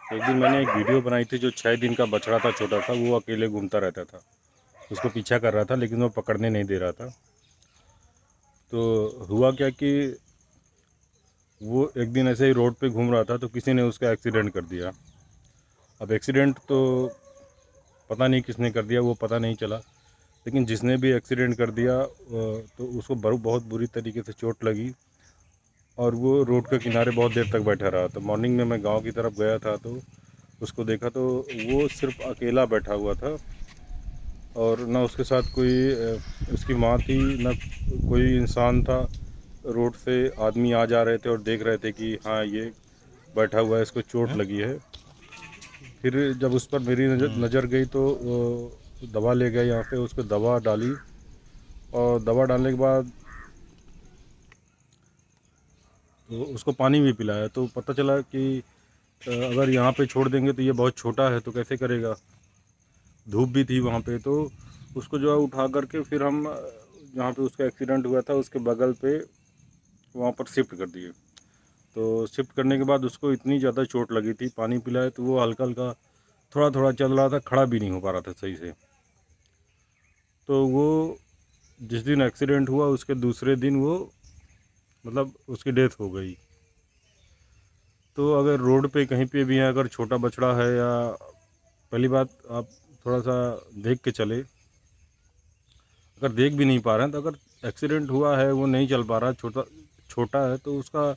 एक दिन मैंने एक वीडियो बनाई थी, जो 6 दिन का बछड़ा था, छोटा सा, वो अकेले घूमता रहता था। उसको पीछा कर रहा था लेकिन वो पकड़ने नहीं दे रहा था। तो हुआ क्या कि वो एक दिन ऐसे ही रोड पे घूम रहा था तो किसी ने उसका एक्सीडेंट कर दिया। अब एक्सीडेंट तो पता नहीं किसने कर दिया, वो पता नहीं चला, लेकिन जिसने भी एक्सीडेंट कर दिया तो उसको बहुत बुरी तरीके से चोट लगी और वो रोड के किनारे बहुत देर तक बैठा रहा। तो मॉर्निंग में मैं गांव की तरफ गया था तो उसको देखा तो वो सिर्फ अकेला बैठा हुआ था और ना उसके साथ कोई उसकी माँ थी, ना कोई इंसान था। रोड से आदमी आ जा रहे थे और देख रहे थे कि हाँ, ये बैठा हुआ है, इसको चोट लगी है। फिर जब उस पर मेरी नज़र गई तो दवा ले गया यहाँ पे, उसको दवा डाली और दवा डालने के बाद तो उसको पानी भी पिलाया। तो पता चला कि अगर यहाँ पे छोड़ देंगे तो ये बहुत छोटा है तो कैसे करेगा। धूप भी थी वहाँ पे, तो उसको जो है उठा करके फिर हम जहाँ पे उसका एक्सीडेंट हुआ था उसके बगल पे वहाँ पर शिफ्ट कर दिए। तो शिफ्ट करने के बाद उसको इतनी ज़्यादा चोट लगी थी, पानी पिलाए तो वो हल्का हल्का थोड़ा थोड़ा चल रहा था, खड़ा भी नहीं हो पा रहा था सही से। तो वो जिस दिन एक्सीडेंट हुआ उसके दूसरे दिन वो मतलब उसकी डेथ हो गई। तो अगर रोड पे कहीं पे भी है, अगर छोटा बछड़ा है, या पहली बात आप थोड़ा सा देख के चले। अगर देख भी नहीं पा रहे हैं तो अगर एक्सीडेंट हुआ है, वो नहीं चल पा रहा, छोटा छोटा है, तो उसका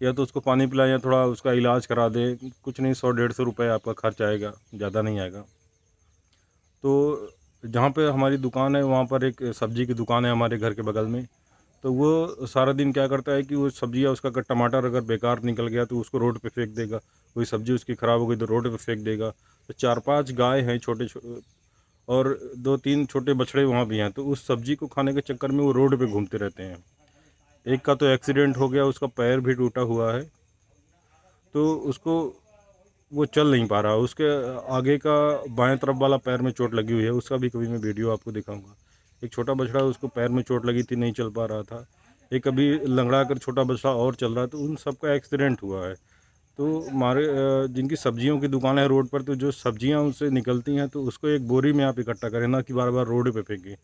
या तो उसको पानी पिलाएं या थोड़ा उसका इलाज करा दें। कुछ नहीं, 100-150 रुपये आपका खर्च आएगा, ज़्यादा नहीं आएगा। तो जहाँ पे हमारी दुकान है वहाँ पर एक सब्ज़ी की दुकान है हमारे घर के बगल में। तो वो सारा दिन क्या करता है कि वो सब्जियाँ, उसका अगर टमाटर अगर बेकार निकल गया तो उसको रोड पे फेंक देगा। कोई सब्ज़ी उसकी ख़राब हो गई तो रोड पे फेंक देगा। तो 4-5 गाय हैं छोटे और 2-3 छोटे बछड़े वहाँ भी हैं। तो उस सब्ज़ी को खाने के चक्कर में वो रोड पे घूमते रहते हैं। एक का तो एक्सीडेंट हो गया, उसका पैर भी टूटा हुआ है। तो उसको वो चल नहीं पा रहा, उसके आगे का बाएं तरफ वाला पैर में चोट लगी हुई है। उसका भी कभी मैं वीडियो आपको दिखाऊंगा। एक छोटा बछड़ा, उसको पैर में चोट लगी थी, नहीं चल पा रहा था। एक अभी लंगड़ा कर छोटा बछड़ा और चल रहा है। तो उन सबका एक्सीडेंट हुआ है। तो हमारे जिनकी सब्जियों की दुकान है रोड पर, तो जो सब्जियां उनसे निकलती हैं तो उसको एक बोरी में आप इकट्ठा करें, ना कि बार बार रोड पे फेंकें।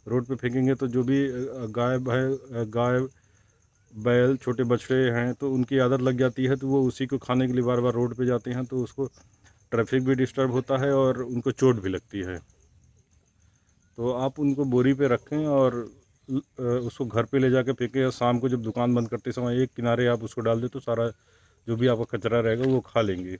रोड पे फेंकेंगे तो जो भी गाय बैल छोटे बछड़े हैं तो उनकी आदत लग जाती है, तो वो उसी को खाने के लिए बार बार रोड पे जाते हैं। तो उसको ट्रैफिक भी डिस्टर्ब होता है और उनको चोट भी लगती है। तो आप उनको बोरी पे रखें और उसको घर पे ले जाके फेंकें, या शाम को जब दुकान बंद करते समय एक किनारे आप उसको डाल दें तो सारा जो भी आपका कचरा रहेगा वो खा लेंगे।